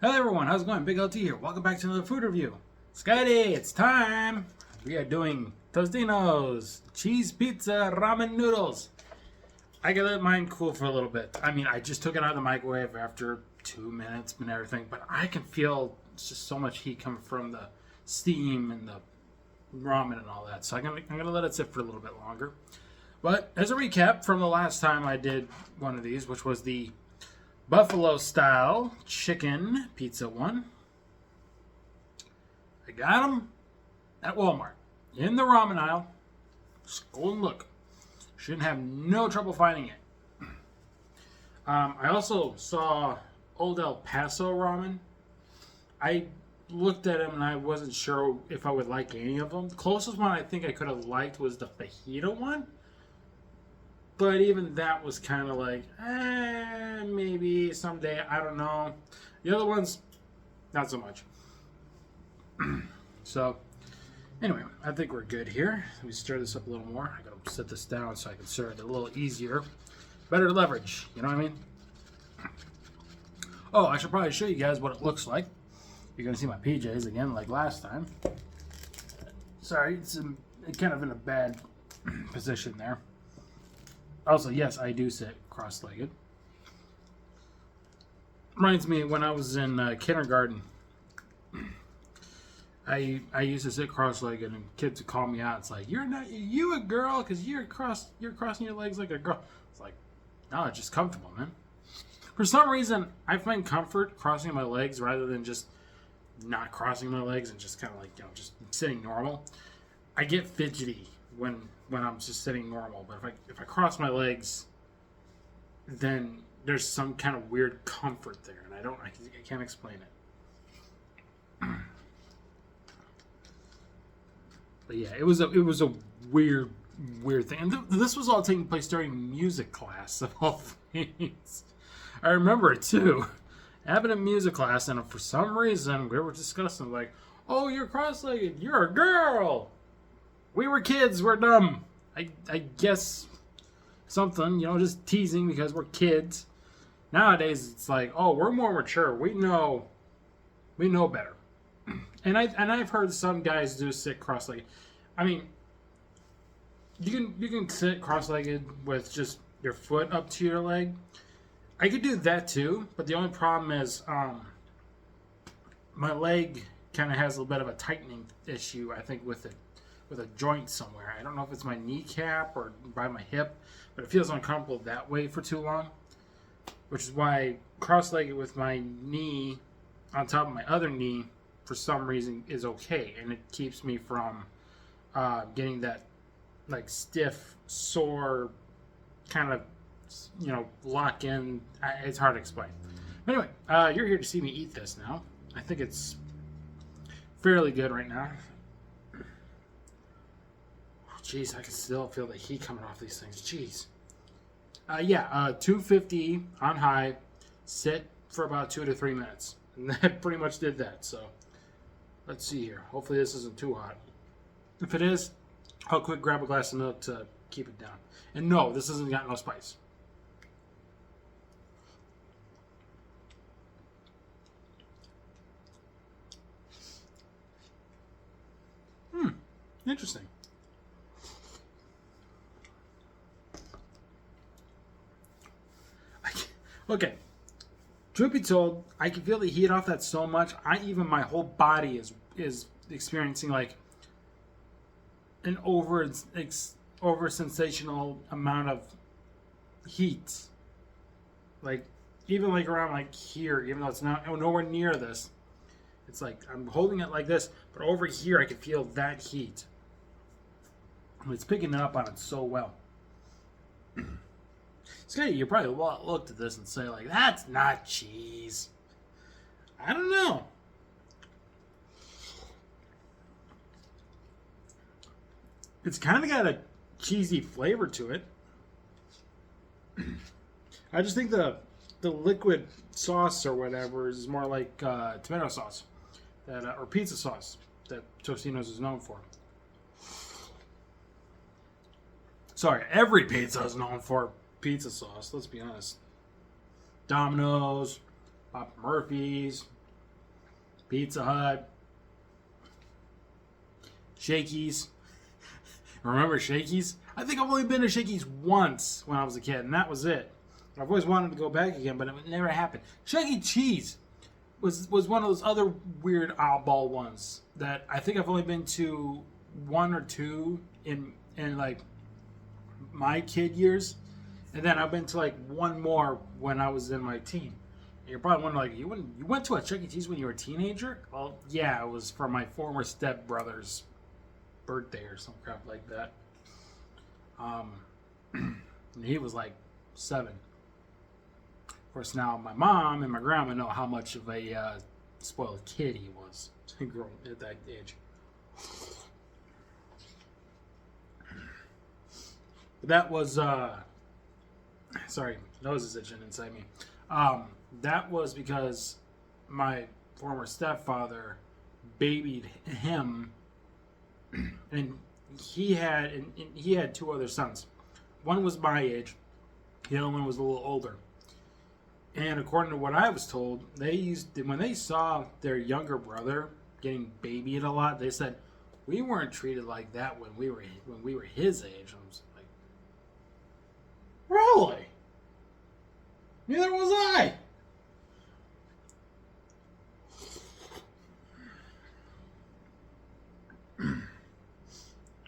Hello everyone, how's it going? BigLT here. Welcome back to another food review. Scotty, it's time! We are doing Totino's cheese pizza ramen noodles. I can let mine cool for a little bit. I mean, I just took it out of the microwave after 2 minutes and everything, but I can feel just so much heat coming from the steam and the ramen and all that. So I'm gonna let it sit for a little bit longer. But as a recap from the last time I did one of these, which was the buffalo style chicken pizza one. I got them at Walmart in the ramen aisle. Just go and look. Shouldn't have no trouble finding it. I also saw Old El Paso ramen. I looked at them and I wasn't sure if I would like any of them. The closest one I think I could have liked was the fajita one. But even that was kind of like, maybe someday, I don't know. The other ones, not so much. So, anyway, I think we're good here. Let me stir this up a little more. I gotta set this down so I can stir it a little easier. Better leverage, you know what I mean? Oh, I should probably show you guys what it looks like. You're gonna see my PJs again like last time. Sorry, it's kind of in a bad position there. Also, yes, I do sit cross-legged. Reminds me when I was in kindergarten. I used to sit cross-legged, and kids would call me out. It's like, you a girl because you're crossing your legs like a girl. It's like, no, it's just comfortable, man. For some reason, I find comfort crossing my legs rather than just not crossing my legs and just kind of like just sitting normal. I get fidgety when I'm just sitting normal, but if I cross my legs, then there's some kind of weird comfort there, and I can't explain it. But yeah, it was a weird thing, and this was all taking place during music class of all things. I remember it too, having a music class, and for some reason we were discussing like, oh, you're cross-legged, you're a girl. We were kids, we're dumb. I guess something, just teasing because we're kids. Nowadays, it's like, oh, we're more mature. We know better. And I've heard some guys do sit cross-legged. I mean, you can sit cross-legged with just your foot up to your leg. I could do that too, but the only problem is my leg kind of has a little bit of a tightening issue, I think, with a joint somewhere. I don't know if it's my kneecap or by my hip, but it feels uncomfortable that way for too long, which is why cross-legged with my knee on top of my other knee for some reason is okay, and it keeps me from getting that like stiff, sore kind of lock in. It's hard to explain. But anyway, you're here to see me eat this now. I think it's fairly good right now. Jeez, I can still feel the heat coming off these things. Jeez. 250 on high, sit for about 2 to 3 minutes. And that pretty much did that. So, let's see here. Hopefully this isn't too hot. If it is, I'll quick grab a glass of milk to keep it down. And no, this hasn't got no spice. Interesting. Okay, truth be told, I can feel the heat off that so much. My whole body is experiencing like an over sensational amount of heat. Like even like around like here, even though it's not nowhere near this, it's like I'm holding it like this, but over here I can feel that heat. It's picking up on it so well. Scotty, you probably looked at this and say, like, that's not cheese. I don't know. It's kind of got a cheesy flavor to it. I just think the liquid sauce or whatever is more like tomato sauce or pizza sauce that Totino's is known for. Sorry, every pizza is known for pizza sauce, let's be honest. Domino's, Papa Murphy's, Pizza Hut, Shakey's. Remember Shakey's? I think I've only been to Shakey's once when I was a kid, and that was it. I've always wanted to go back again, but it never happened. Chuck E. Cheese was one of those other weird oddball ones that I think I've only been to one or two in like my kid years, and then I've been to like one more when I was in my teen. And you're probably wondering, like, you went to a Chuck E. Cheese when you were a teenager? Well, yeah, it was for my former stepbrother's birthday or some crap like that. And he was like 7. Of course, now my mom and my grandma know how much of a spoiled kid he was growing at that age. But that was, sorry, nose is itching inside me. That was because my former stepfather babied him, and he had 2 other sons. One was my age, the other one was a little older. And according to what I was told, when they saw their younger brother getting babied a lot, they said, "We weren't treated like that when we were his age." I was like, "Really? Neither was I."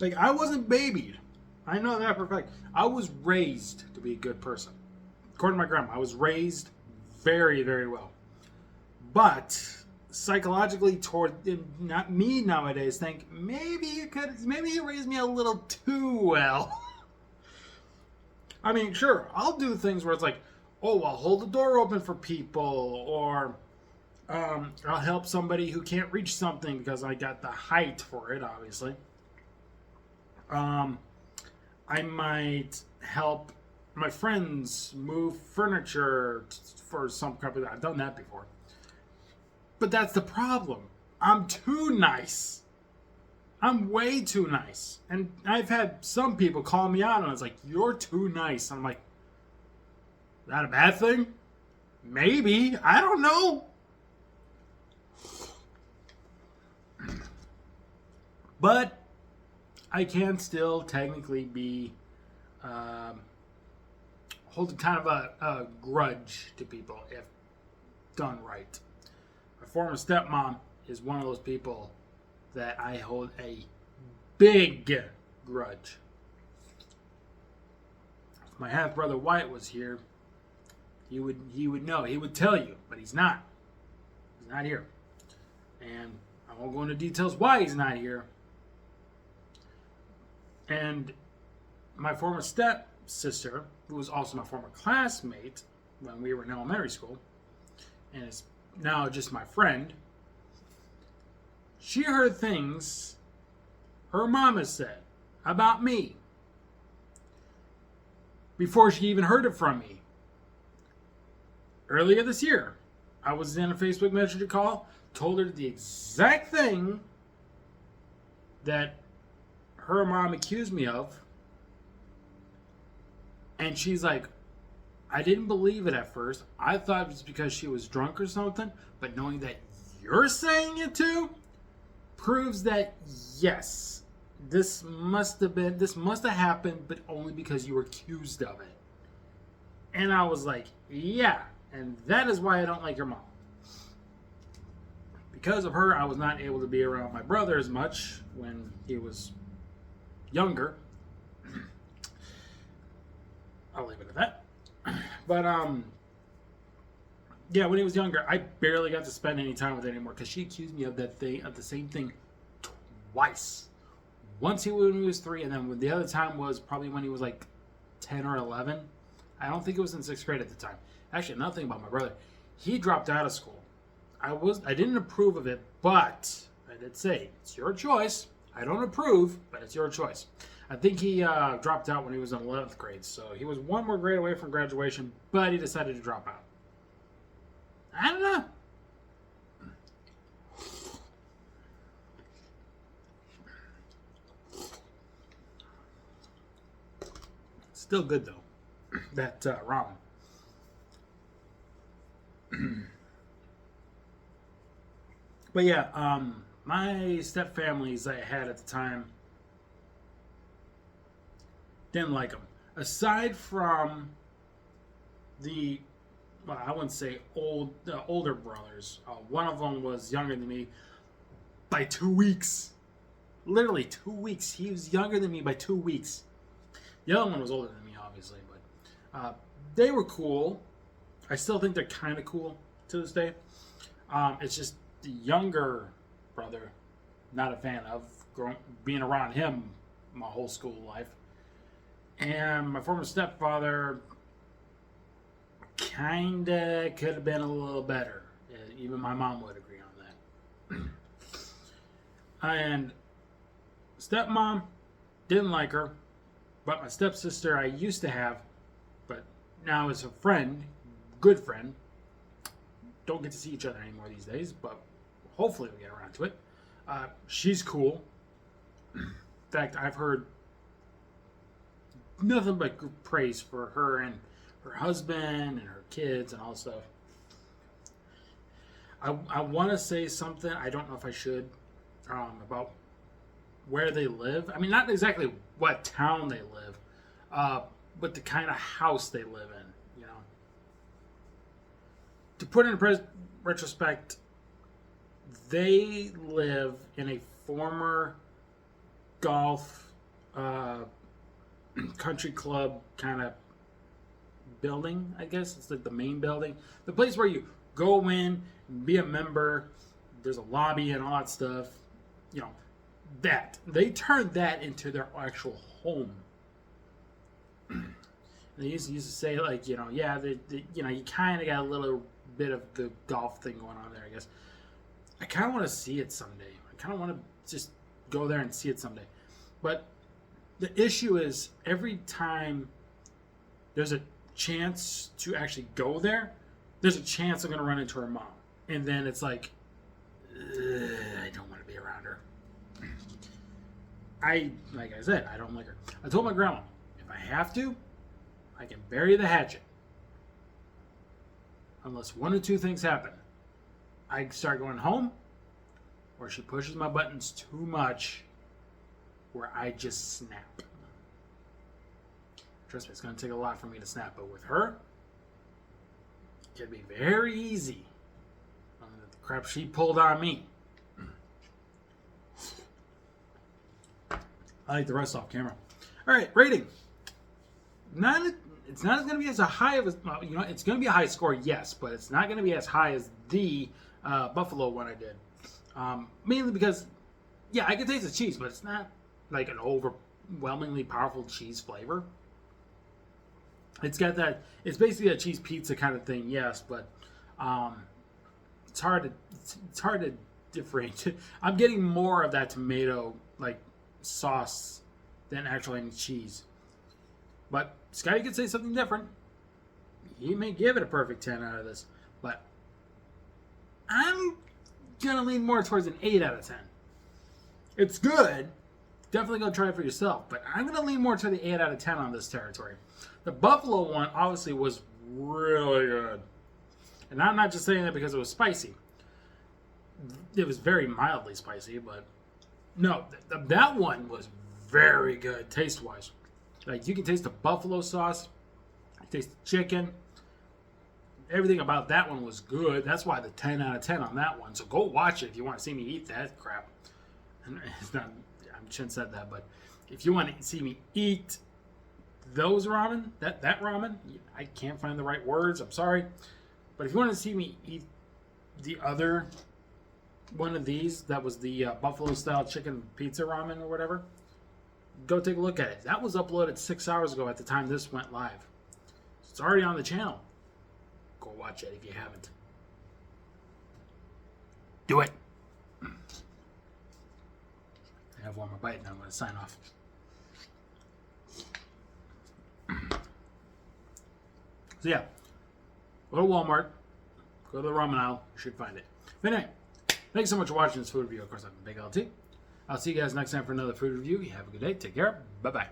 Like, I wasn't babied. I know that for a fact. I was raised to be a good person. According to my grandma, I was raised very, very well. But psychologically, not me nowadays, think maybe you raised me a little too well. I mean, sure, I'll do things where it's like, oh, I'll hold the door open for people, or I'll help somebody who can't reach something because I got the height for it, obviously. I might help my friends move furniture for some company. I've done that before. But that's the problem. I'm too nice. I'm way too nice. And I've had some people call me out and it's like, "You're too nice." And I'm like, is that a bad thing? Maybe. I don't know. But I can still technically be holding kind of a grudge to people if done right. My former stepmom is one of those people that I hold a big grudge. If my half brother Wyatt was here, he would know. He would tell you, but he's not. He's not here, and I won't go into details why he's not here. And my former stepsister, who was also my former classmate when we were in elementary school, and is now just my friend, she heard things her mama said about me before she even heard it from me. Earlier this year, I was in a Facebook Messenger call, told her the exact thing that her mom accused me of, and she's like, "I didn't believe it at first. I thought it was because she was drunk or something, but knowing that you're saying it too proves that yes, this must have happened, but only because you were accused of it." And I was like, yeah, and that is why I don't like your mom. Because of her, I was not able to be around my brother as much when he was younger. I'll leave it at that. But yeah, when he was younger, I barely got to spend any time with him anymore because she accused me of the same thing twice. Once when he was 3, and then when the other time was probably when he was like 10 or 11. I don't think it was in 6th grade at the time. Actually, another thing about my brother, he dropped out of school. I didn't approve of it, but I did say, it's your choice. I don't approve, but it's your choice. I think he dropped out when he was in 11th grade, so he was one more grade away from graduation, but he decided to drop out. I don't know. Still good, though, that ramen. But yeah, my step families I had at the time didn't like them. Aside from the, well, I wouldn't say the older brothers. One of them was younger than me by 2 weeks. Literally 2 weeks. He was younger than me by 2 weeks. The other one was older than me, obviously, but they were cool. I still think they're kind of cool to this day. It's just the younger brother, not a fan of being around him my whole school life. And my former stepfather kinda could have been a little better. Even my mom would agree on that. And stepmom didn't like her, but my stepsister I used to have, but now is a friend, good friend. Don't get to see each other anymore these days, but hopefully we get around to it. She's cool. In fact, I've heard nothing but praise for her and her husband and her kids and all this stuff. I want to say something. I don't know if I should about where they live. I mean, not exactly what town they live, but the kind of house they live in. You know, to put it in retrospect, they live in a former golf country club kind of building, I guess. It's like the main building. The place where you go in, be a member, there's a lobby and all that stuff. You know, that. They turned that into their actual home. They used to say, like, you know, yeah, you know, you kind of got a little bit of the golf thing going on there, I guess. I kind of want to see it someday. I kind of want to just go there and see it someday. But the issue is every time there's a chance to actually go there, there's a chance I'm going to run into her mom. And then it's like, I don't want to be around her. Like I said, I don't like her. I told my grandma, if I have to, I can bury the hatchet. Unless one or two things happen. I start going home, or she pushes my buttons too much, where I just snap. Trust me, it's going to take a lot for me to snap. But with her, it can be very easy. The crap she pulled on me. I like the rest off camera. All right, rating. It's not going to be as high of a, you know, it's going to be a high score, yes, but it's not going to be as high as the Buffalo one I did. Mainly because, yeah, I can taste the cheese, but it's not like an overwhelmingly powerful cheese flavor. It's got that, it's basically a cheese pizza kind of thing, yes, but it's hard to differentiate. I'm getting more of that tomato like sauce than actually any cheese. But Scotty could say something different. He may give it a perfect 10 out of this, but I'm gonna lean more towards an 8 out of 10. It's good. Definitely go try it for yourself, but I'm gonna lean more to the 8 out of 10 on this territory. The Buffalo one obviously was really good. And I'm not just saying that because it was spicy. It was very mildly spicy, but no, that one was very good taste-wise. Like, you can taste the buffalo sauce, you taste the chicken. Everything about that one was good. That's why the 10 out of 10 on that one. So go watch it if you want to see me eat that crap. It's not, I shouldn't have said that, but if you want to see me eat those ramen, that ramen, I can't find the right words, I'm sorry. But if you want to see me eat the other one of these, that was the buffalo style chicken pizza ramen or whatever, go take a look at it. That was uploaded 6 hours ago at the time this went live. It's already on the channel. Go watch it if you haven't. Do it. I have one more bite and I'm going to sign off. So yeah, go to Walmart, go to the ramen aisle, you should find it. But anyway, thanks so much for watching this food review. Of course, I'm BigLT. I'll see you guys next time for another food review. You have a good day. Take care. Bye-bye.